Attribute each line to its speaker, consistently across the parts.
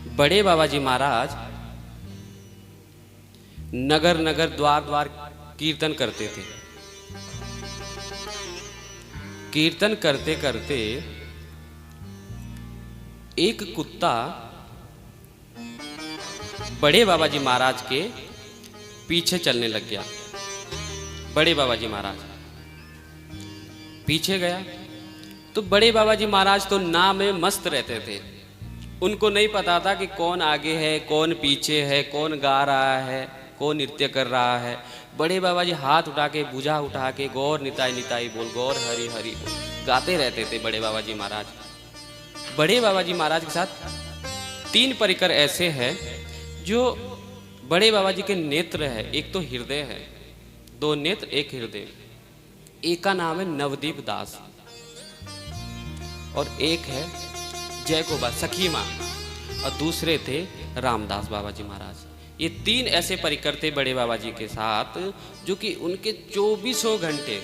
Speaker 1: बड़े बाबा जी महाराज नगर नगर द्वार द्वार कीर्तन करते थे। कीर्तन करते करते एक कुत्ता बड़े बाबा जी महाराज के पीछे चलने लग गया। बड़े बाबा जी महाराज पीछे गया तो बड़े बाबा जी महाराज तो नाम में मस्त रहते थे। उनको नहीं पता था कि कौन आगे है, कौन पीछे है, कौन गा रहा है, कौन नृत्य कर रहा है। बड़े बाबा जी हाथ उठा के, भुजा उठा के गौर निताई निताई बोल, गौर हरि हरि बोल गाते रहते थे बड़े बाबा जी महाराज। बड़े बाबा जी महाराज के साथ 3 परिकर ऐसे हैं जो बड़े बाबा जी के नेत्र है। एक तो हृदय है, 2 नेत्र, एक हृदय। एक का नाम है नवदीप दास और एक है जय गोबा सखी माँ और दूसरे थे रामदास बाबा जी महाराज। ये 3 ऐसे परिकर थे बड़े बाबा जी के साथ जो कि उनके 24 घंटे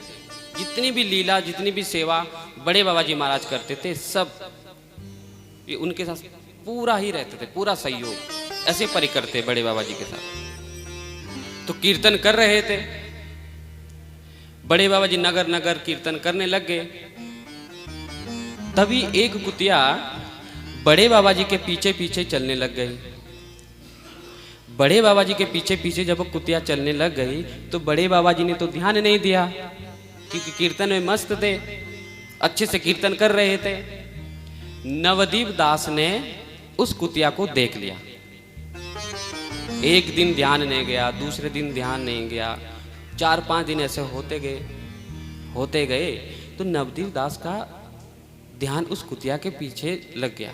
Speaker 1: जितनी भी लीला, जितनी भी सेवा बड़े बाबा जी महाराज करते थे, सब ये उनके साथ पूरा ही रहते थे, पूरा सहयोग। ऐसे परिकर थे बड़े बाबा जी के साथ। तो कीर्तन कर रहे थे, बड़े बाबा जी नगर नगर कीर्तन करने लग गए। तभी एक कुतिया बड़े बाबा जी के पीछे पीछे चलने लग गई। बड़े बाबा जी के पीछे पीछे जब कुतिया चलने लग गई तो बड़े बाबा जी ने तो ध्यान नहीं दिया क्योंकि कीर्तन में मस्त थे, अच्छे से कीर्तन कर रहे थे। नवदीप दास ने उस कुतिया को देख लिया। एक दिन ध्यान नहीं गया, दूसरे दिन ध्यान नहीं गया, 4-5 दिन ऐसे होते गए तो नवदीप दास का ध्यान उस कुतिया के पीछे लग गया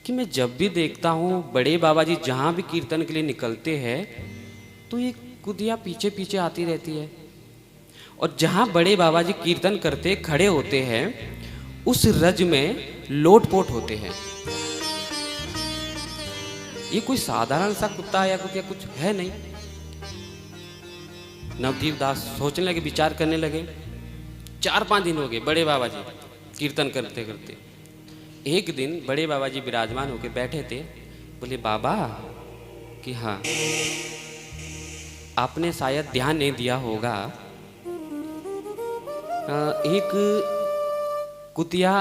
Speaker 1: कि मैं जब भी देखता हूँ बड़े बाबा जी जहाँ भी कीर्तन के लिए निकलते हैं तो ये कुतिया पीछे पीछे आती रहती है और जहाँ बड़े बाबा जी कीर्तन करते खड़े होते हैं उस रज में लोटपोट होते हैं। ये कोई साधारण सा कुत्ता या कुतिया कुछ है नहीं। नवदीप दास सोचने लगे, विचार करने लगे। 4-5 दिन हो गए बड़े बाबा जी कीर्तन करते करते। एक दिन बड़े बाबा जी विराजमान होकर बैठे थे। बोले बाबा कि हाँ, आपने शायद ध्यान नहीं दिया होगा, एक कुतिया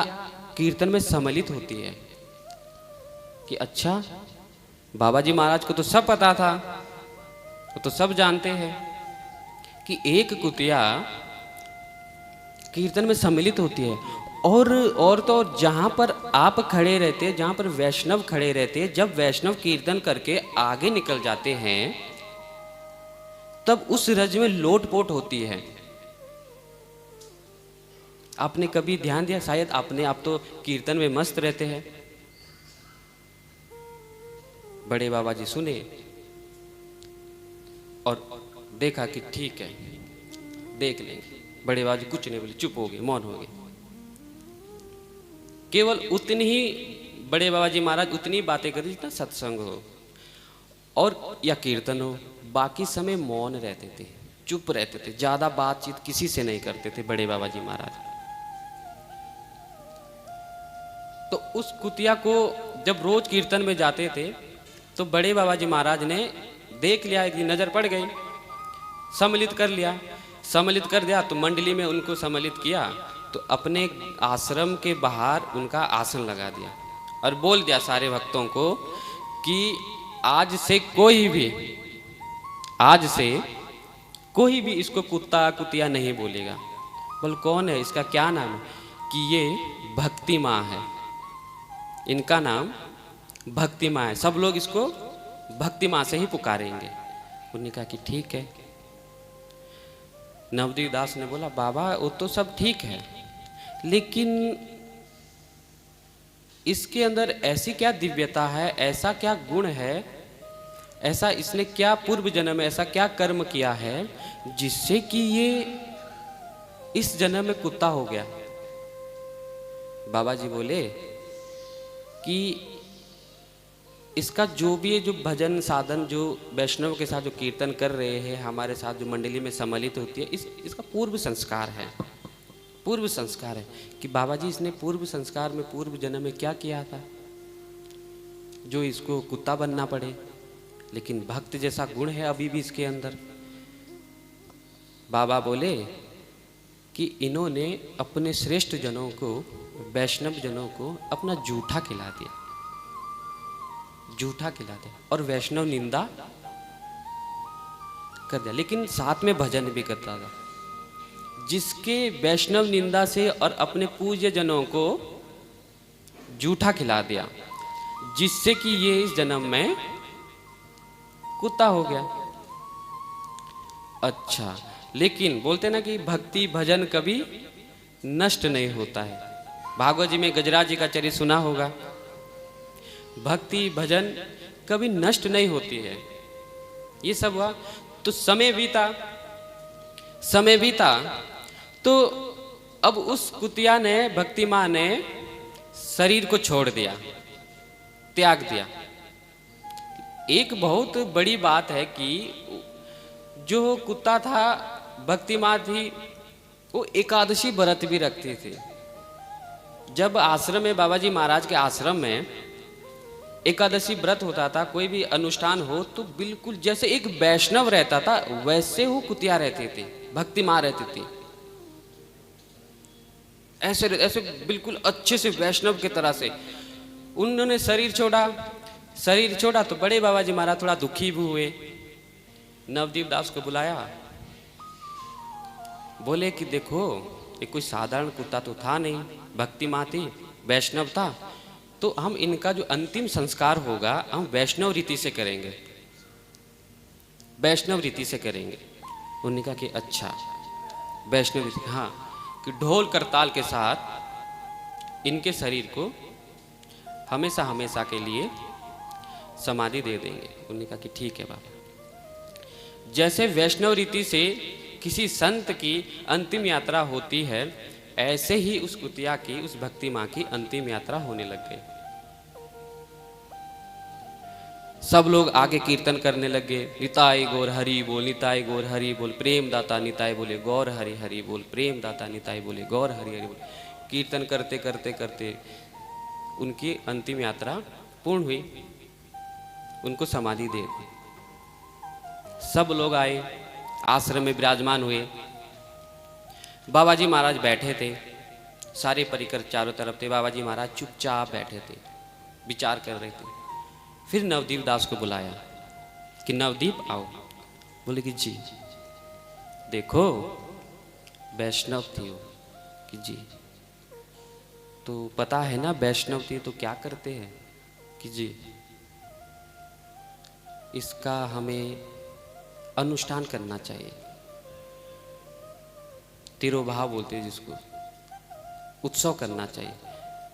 Speaker 1: कीर्तन में सम्मिलित होती है। कि अच्छा, बाबा जी महाराज को तो सब पता था, वो तो सब जानते हैं कि एक कुतिया कीर्तन में सम्मिलित होती है। और तो और जहाँ पर आप खड़े रहते हैं, जहाँ पर वैष्णव खड़े रहते हैं, जब वैष्णव कीर्तन करके आगे निकल जाते हैं तब उस रज में लोटपोट होती है। आपने कभी ध्यान दिया? शायद आप तो कीर्तन में मस्त रहते हैं। बड़े बाबा जी सुने और देखा कि ठीक है, देख लेंगे। बड़े बाबा जी कुछ नहीं बोले, चुप हो गए, मौन हो गए। केवल उतनी ही बड़े बाबा जी महाराज उतनी बातें करते जितना सत्संग हो और या कीर्तन हो। बाकी समय मौन रहते थे, चुप रहते थे, ज्यादा बातचीत किसी से नहीं करते थे बड़े बाबा जी महाराज। तो उस कुतिया को जब रोज कीर्तन में जाते थे तो बड़े बाबा जी महाराज ने देख लिया, एक दिन नजर पड़ गई, सम्मिलित कर लिया। सम्मिलित कर दिया तो मंडली में उनको सम्मिलित किया तो अपने आश्रम के बाहर उनका आसन लगा दिया और बोल दिया सारे भक्तों को कि आज से कोई भी इसको कुत्ता कुतिया नहीं बोलेगा। बोल कौन है, इसका क्या नाम है? कि ये भक्ति माँ है, इनका नाम भक्ति माँ है, सब लोग इसको भक्ति माँ से ही पुकारेंगे। उन्होंने कहा कि ठीक है। नवदीप दास ने बोला बाबा वो तो सब ठीक है, लेकिन इसके अंदर ऐसी क्या दिव्यता है, ऐसा क्या गुण है, ऐसा इसने क्या पूर्व जन्म में ऐसा क्या कर्म किया है जिससे कि ये इस जन्म में कुत्ता हो गया। बाबा जी बोले कि इसका जो भी है, जो भजन साधन, जो वैष्णव के साथ जो कीर्तन कर रहे हैं, हमारे साथ जो मंडली में सम्मिलित होती है, इसका पूर्व संस्कार है। पूर्व संस्कार है कि बाबा जी इसने पूर्व संस्कार में पूर्व जन्म में क्या किया था जो इसको कुत्ता बनना पड़े, लेकिन भक्त जैसा गुण है अभी भी इसके अंदर। बाबा बोले कि इन्होंने अपने श्रेष्ठ जनों को, वैष्णव जनों को अपना जूठा खिला दिया, जूठा खिला दिया और वैष्णव निंदा कर दिया, लेकिन साथ में भजन भी करता था। जिसके वैष्णव निंदा से और अपने पूज्य जनों को जूठा खिला दिया, जिससे कि ये इस जन्म में कुत्ता हो गया। अच्छा, लेकिन बोलते ना कि भक्ति भजन कभी नष्ट नहीं होता है। भागवत जी में गजराज जी का चरित्र सुना होगा। भक्ति भजन कभी नष्ट नहीं होती है। ये सब हुआ तो समय बीता तो अब उस कुतिया ने, भक्ति माँ ने शरीर को छोड़ दिया, त्याग दिया। एक बहुत बड़ी बात है कि जो कुत्ता था, भक्ति माँ थी, वो एकादशी व्रत भी रखती थी। जब आश्रम में, बाबा जी महाराज के आश्रम में एकादशी व्रत होता था, कोई भी अनुष्ठान हो तो बिल्कुल जैसे एक वैष्णव रहता था वैसे वो कुतिया रहती थी, भक्ति माँ रहती थी। ऐसे ऐसे बिल्कुल अच्छे से वैष्णव की तरह से। उन्होंने शरीर छोड़ा तो बड़े बाबा जी महाराज थोड़ा दुखी भी हुए। नवदीप दास को बुलाया, बोले कि देखो ये कोई साधारण कुत्ता तो था नहीं, भक्ति माँ थी, वैष्णव था, तो हम इनका जो अंतिम संस्कार होगा हम वैष्णव रीति से करेंगे, वैष्णव रीति से करेंगे। उन्होंने कहा कि अच्छा वैष्णव रीति, हाँ, कि ढोल करताल के साथ इनके शरीर को हमेशा हमेशा के लिए समाधि दे देंगे। उन्होंने कहा कि ठीक है बाबा। जैसे वैष्णव रीति से किसी संत की अंतिम यात्रा होती है, ऐसे ही उस कुतिया की, उस भक्ति माँ की अंतिम यात्रा होने लग गई। सब लोग आगे कीर्तन करने लगे, निताई गौर हरि बोल, निताई गौर हरि बोल, प्रेम दाता निताई बोले गौर हरि हरि बोल, प्रेम दाता निताई बोले गौर हरि हरि बोल। कीर्तन करते करते करते उनकी अंतिम यात्रा पूर्ण हुई, उनको समाधि दे दी। सब लोग आए, आश्रम में विराजमान हुए। बाबा जी महाराज बैठे थे, सारे परिकर चारों तरफ थे। बाबा जी महाराज चुपचाप बैठे थे, विचार कर रहे थे। फिर नवदीप दास को बुलाया कि नवदीप आओ। बोले कि जी। देखो वैष्णव थी वो, कि जी, तो पता है ना वैष्णव थी तो क्या करते हैं, कि जी इसका हमें अनुष्ठान करना चाहिए। तिरोभाव बोलते हैं जिसको, उत्सव करना चाहिए।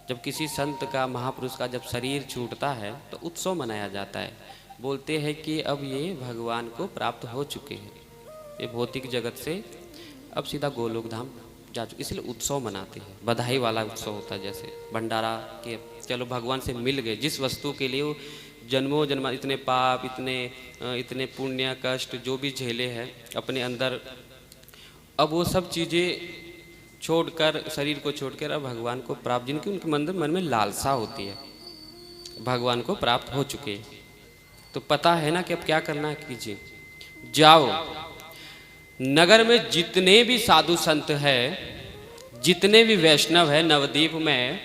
Speaker 1: जब किसी संत का, महापुरुष का जब शरीर छूटता है तो उत्सव मनाया जाता है। बोलते हैं कि अब ये भगवान को प्राप्त हो चुके हैं, ये भौतिक जगत से अब सीधा गोलोक धाम जा चुके, इसलिए उत्सव मनाते हैं। बधाई वाला उत्सव होता है, जैसे भंडारा के, चलो भगवान से मिल गए। जिस वस्तु के लिए वो जन्मों जन्म इतने पाप, इतने पुण्य, कष्ट जो भी झेले हैं अपने अंदर, अब वो सब चीज़ें छोड़कर, शरीर को छोड़कर अब भगवान को प्राप्त, जिनकी उनके मन में लालसा होती है, भगवान को प्राप्त हो चुके, तो पता है ना कि अब क्या करना है। कीजिए, जाओ नगर में जितने भी साधु संत है, जितने भी वैष्णव है नवद्वीप में,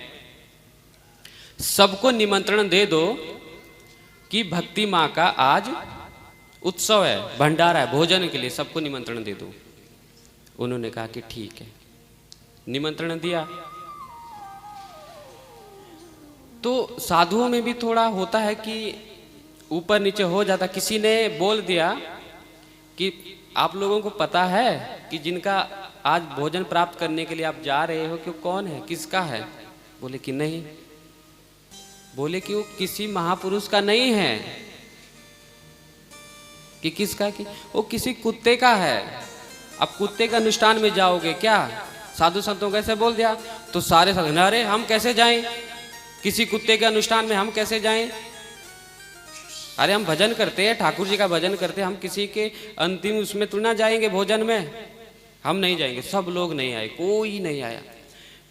Speaker 1: सबको निमंत्रण दे दो कि भक्ति माँ का आज उत्सव है, भंडारा है, भोजन के लिए सबको निमंत्रण दे दो। उन्होंने कहा कि ठीक है, निमंत्रण दिया। तो साधुओं में भी थोड़ा होता है कि ऊपर नीचे हो जाता। किसी ने बोल दिया कि आप लोगों को पता है कि जिनका आज भोजन प्राप्त करने के लिए आप जा रहे हो कि कौन है, किसका है? बोले कि नहीं। बोले कि वो किसी महापुरुष का नहीं है। कि किसका? कि वो किसी कुत्ते का है। अब कुत्ते के अनुष्ठान में जाओगे क्या? साधु संतों कैसे बोल दिया तो सारे साधु, अरे हम कैसे जाएं किसी कुत्ते के अनुष्ठान में, हम कैसे जाएं? अरे हम भजन करते हैं, ठाकुर जी का भजन करते हैं, हम किसी के अंतिम उसमें तो ना जाएंगे भोजन में, हम नहीं जाएंगे। सब लोग नहीं आए, कोई नहीं आया।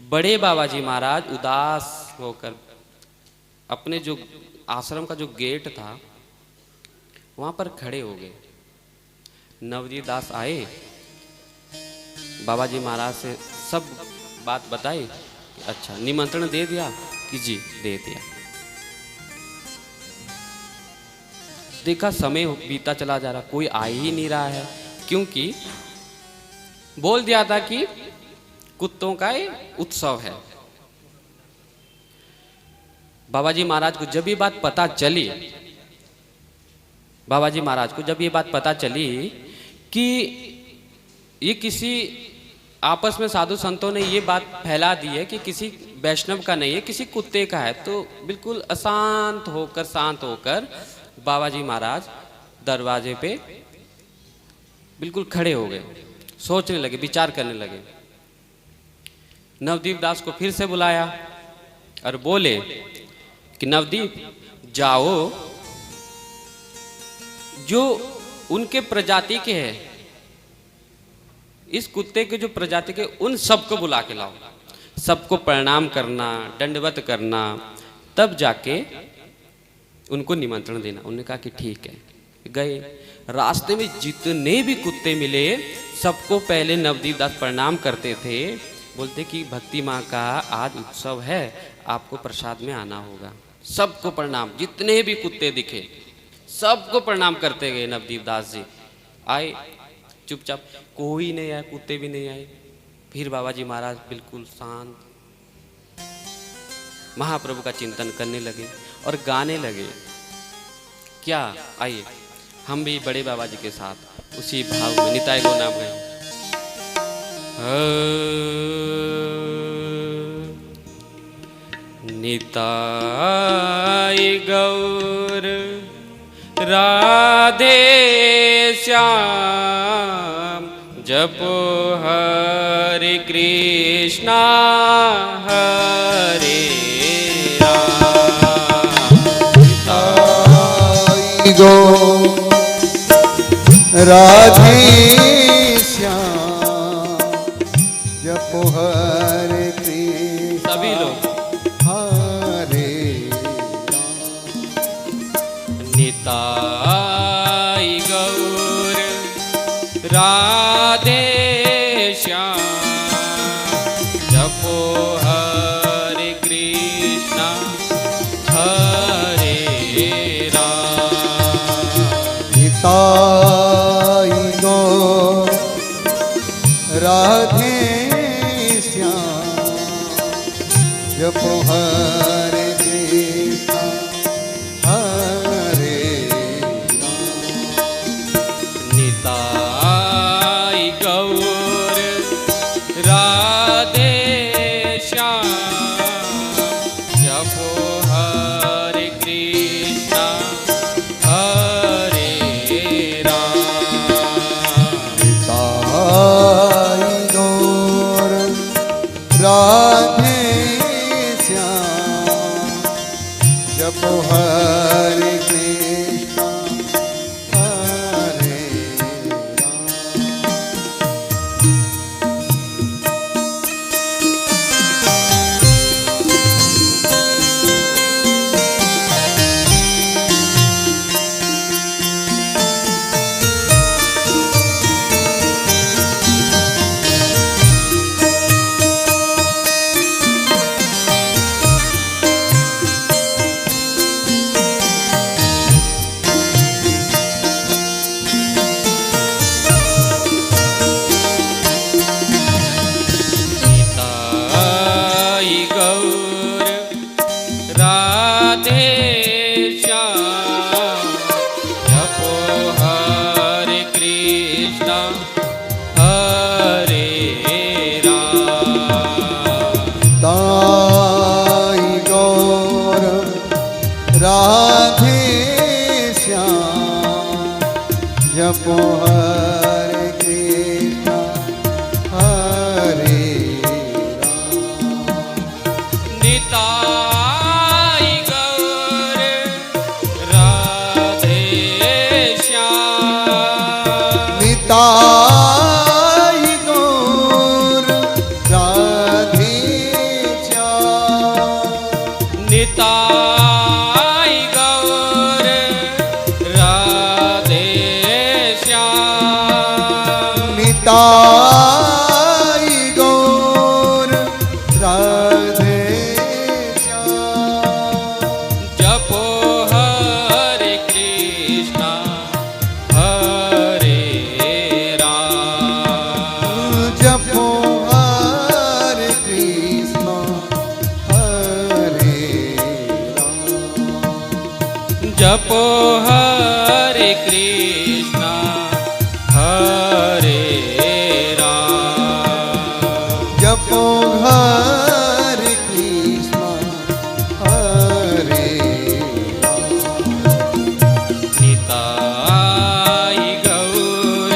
Speaker 1: बड़े बाबा जी महाराज उदास होकर अपने जो आश्रम का जो गेट था वहां पर खड़े हो गए। नवदीप दास आए, बाबा जी महाराज से सब बात बताई। अच्छा, निमंत्रण दे दिया कि जी दे दिया। देखा समय बीता चला जा रहा, कोई आ ही नहीं रहा है, क्योंकि बोल दिया था कि कुत्तों का ये उत्सव है। बाबा जी महाराज को जब ये बात पता चली, बाबा जी महाराज को जब ये बात पता चली कि ये किसी आपस में साधु संतों ने ये बात फैला दी है कि किसी वैष्णव का नहीं है, किसी कुत्ते का है, तो बिल्कुल अशांत होकर, शांत होकर बाबा जी महाराज दरवाजे पे बिल्कुल खड़े हो गए, सोचने लगे, विचार करने लगे। नवदीप दास को फिर से बुलाया और बोले कि नवदीप जाओ, जो उनके प्रजाति के हैं, इस कुत्ते के जो प्रजाति के, उन सबको बुला के लाओ, सबको प्रणाम करना, दंडवत करना, तब जाके उनको निमंत्रण देना। उन्होंने कहा कि ठीक है। गए, रास्ते में जितने भी कुत्ते मिले सबको पहले नवदीप दास प्रणाम करते थे, बोलते कि भक्ति माँ का आज उत्सव है, आपको प्रसाद में आना होगा। सबको प्रणाम, जितने भी कुत्ते दिखे सबको प्रणाम करते गए। नवदीप दास जी आए, चुपचाप, कोई नहीं आया, कुत्ते भी नहीं आए। फिर बाबा जी महाराज बिल्कुल शांत महाप्रभु का चिंतन करने लगे और गाने लगे। क्या, आइए हम भी बड़े बाबा जी के साथ उसी भाव में निताय गो नाम गए। निताय गौर राधे श्याम, जपो हरे कृष्णा हरे राम।
Speaker 2: निताय गौर राधे श्याम, जपो हरे कृष्णा।
Speaker 1: सभी लोग निताय गौर राधे श्याम, जपो हरे कृष्णा हरे राम।
Speaker 2: निताय गौर राधे श्याम, जपो हरे कृष्णा हरे राम।
Speaker 1: निताय गौर राधे श्याम, जपो हरे कृष्णा हरे राम।
Speaker 2: निताय गौर राधे श्याम, जपो हरे कृष्णा हरे
Speaker 1: निताय गौर राधे श्याम, जपो हरे कृष्णा हरे राम।
Speaker 2: ताई गौर राधे श्याम, जपो हरे कृष्णा हरे राम।
Speaker 1: निताय गौर राधे श्याम,
Speaker 2: निताय गौर राधे श्याम,
Speaker 1: निताय गौर जपो हरे कृष्णा हरे राम।
Speaker 2: जपो हरे कृष्णा हरे राम।
Speaker 1: निताई गौर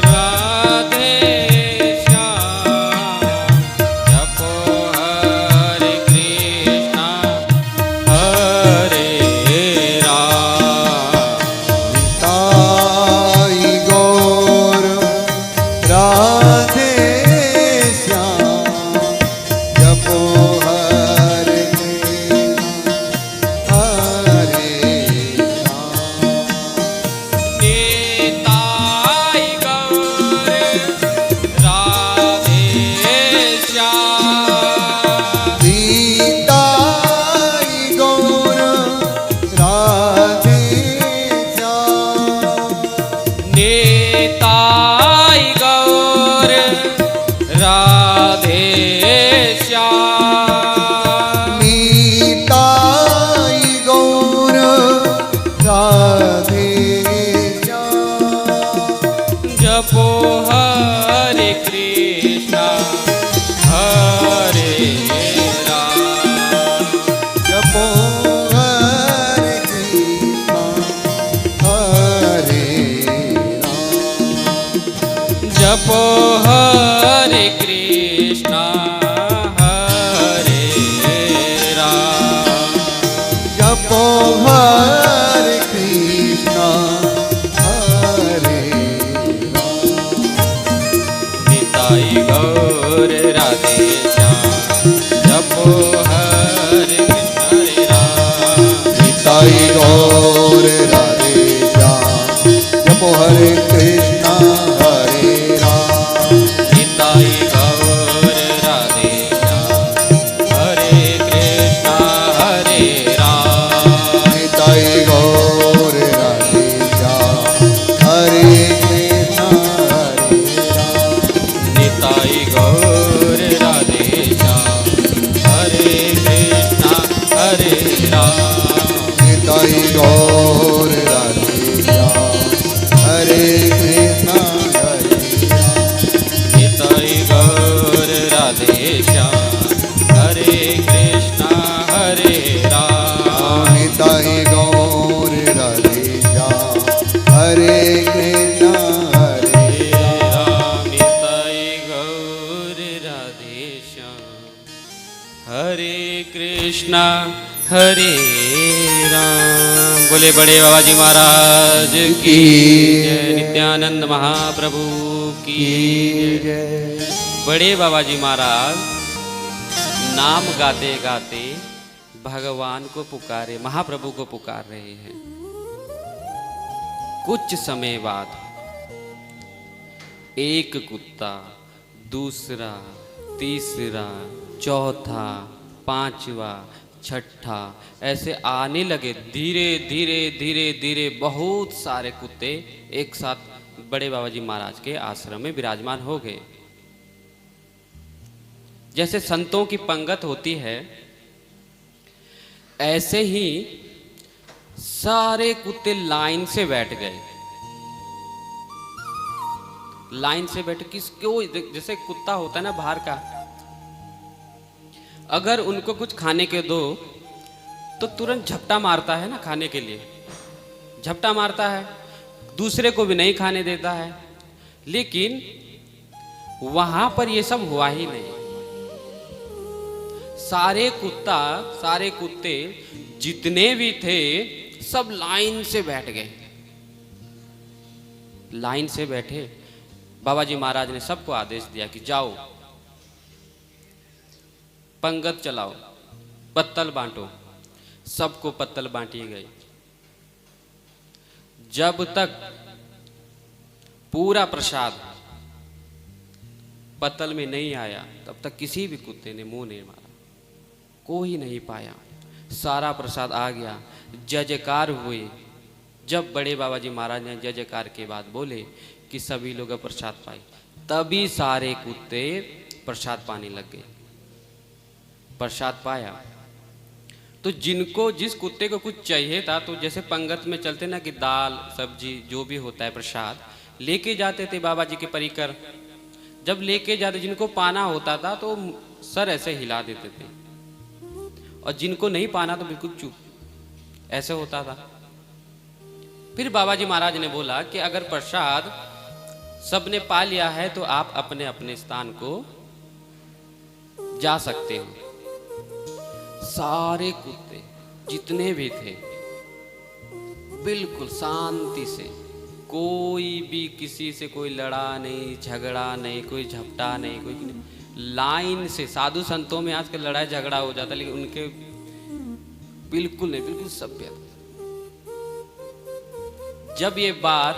Speaker 1: राधे श्याम। जपो हरे कृष्णा हरे राम।
Speaker 2: निताई गौर राधे श्याम। जपो हरे कृष्णा हरे राम।
Speaker 1: निताई गौर राधे श्याम।
Speaker 2: निताई गौर राधे श्याम।
Speaker 1: निताई गौर राधे श्याम।
Speaker 2: निताई गौर राधे श्याम।
Speaker 1: जपो हरे कृष्णा हरे राम।
Speaker 2: जपो हरे कृष्णा हरे राम।
Speaker 1: जपो हरे कृष्णा हरे राम।
Speaker 2: जपो हरे कृष्णा हरे राम।
Speaker 1: निताई गौर राधे श्याम। जपो हरे कृष्ण हरे राम।
Speaker 2: निताई गौर राधे श्याम। जपो हरे कृष्णा हरे राम।
Speaker 1: निताई गौर राधे श्याम। हरे कृष्ण हरे राम।
Speaker 2: निताई गौर राधे श्याम। हरे कृष्णा हरे राम।
Speaker 1: निताई गौर राधे श्याम। हरे कृष्ण हरे राम।
Speaker 2: निताई गौर राधे श्याम। हरे कृष्णा हरे राम।
Speaker 1: निताई गौर राधे श्याम। हरे कृष्ण हरे राम।
Speaker 2: निताई गौर राधे श्याम। हरे कृष्णा हरे राम।
Speaker 1: निताई गौर राधे श्याम। हरे कृष्णा हरे राम। बोले बड़े बाबा जी महाराज की जय। नित्यानंद महाप्रभु की जय। बड़े बाबा जी महाराज नाम गाते गाते भगवान को पुकारे, महाप्रभु को पुकार रहे हैं। कुछ समय बाद एक कुत्ता, दूसरा, तीसरा, चौथा, पांचवा, छठा ऐसे आने लगे। धीरे धीरे धीरे धीरे बहुत सारे कुत्ते एक साथ बड़े बाबा जी महाराज के आश्रम में विराजमान हो गए। जैसे संतों की पंगत होती है, ऐसे ही सारे कुत्ते लाइन से बैठ गए। लाइन से बैठ किसको, जैसे कुत्ता होता है ना बाहर का, अगर उनको कुछ खाने के दो तो तुरंत झपटा मारता है ना, खाने के लिए झपटा मारता है, दूसरे को भी नहीं खाने देता है। लेकिन वहां पर ये सब हुआ ही नहीं। सारे कुत्ते जितने भी थे सब लाइन से बैठ गए। लाइन से बैठे, बाबा जी महाराज ने सबको आदेश दिया कि जाओ पंगत चलाओ, पत्तल बांटो। सबको पत्तल बांटी गई। जब तक पूरा प्रसाद पत्तल में नहीं आया तब तक किसी भी कुत्ते ने मुंह नहीं मारा, कोई नहीं पाया। सारा प्रसाद आ गया, जय जयकार हुए। जब बड़े बाबा जी महाराज ने जय जयकार के बाद बोले कि सभी लोग प्रसाद पाए, तभी सारे कुत्ते प्रसाद पाने लग गए। प्रसाद पाया तो जिनको जिस कुत्ते को कुछ चाहिए था, तो जैसे पंगत में चलते ना कि दाल सब्जी जो भी होता है प्रसाद लेके जाते थे बाबा जी के परिकर। जब लेके जाते जिनको पाना होता था तो सर ऐसे हिला देते थे, और जिनको नहीं पाना तो बिल्कुल चुप ऐसे होता था। फिर बाबा जी महाराज ने बोला कि अगर प्रसाद सबने पा लिया है तो आप अपने अपने स्थान को जा सकते हो। सारे कुत्ते जितने भी थे बिल्कुल शांति से, कोई भी किसी से कोई लड़ा नहीं, झगड़ा नहीं, कोई झपटा नहीं, कोई नहीं, लाइन से। साधु संतों में आजकल लड़ाई झगड़ा हो जाता, लेकिन उनके बिल्कुल नहीं, बिल्कुल सभ्य। जब ये बात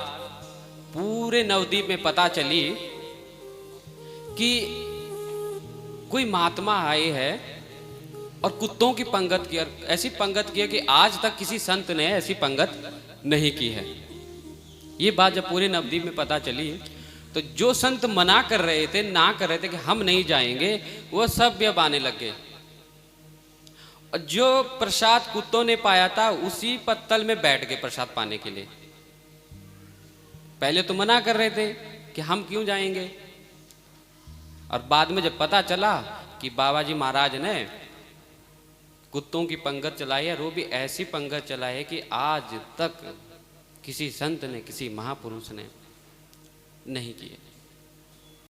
Speaker 1: पूरे नवद्वीप में पता चली कि कोई महात्मा आए है और कुत्तों की पंगत की, और ऐसी पंगत की है कि आज तक किसी संत ने ऐसी पंगत नहीं की है। ये बात जब पूरे नवद्वीप में पता चली तो जो संत मना कर रहे थे, ना कर रहे थे कि हम नहीं जाएंगे, वो सब अब आने लग गए। और जो प्रसाद कुत्तों ने पाया था उसी पत्तल में बैठ गए प्रसाद पाने के लिए। पहले तो मना कर रहे थे कि हम क्यों जाएंगे, और बाद में जब पता चला कि बाबा जी महाराज ने कुत्तों की पंगत चलाई है, वो भी ऐसी पंगत चलाई है कि आज तक किसी संत ने, किसी महापुरुष ने नहीं की है।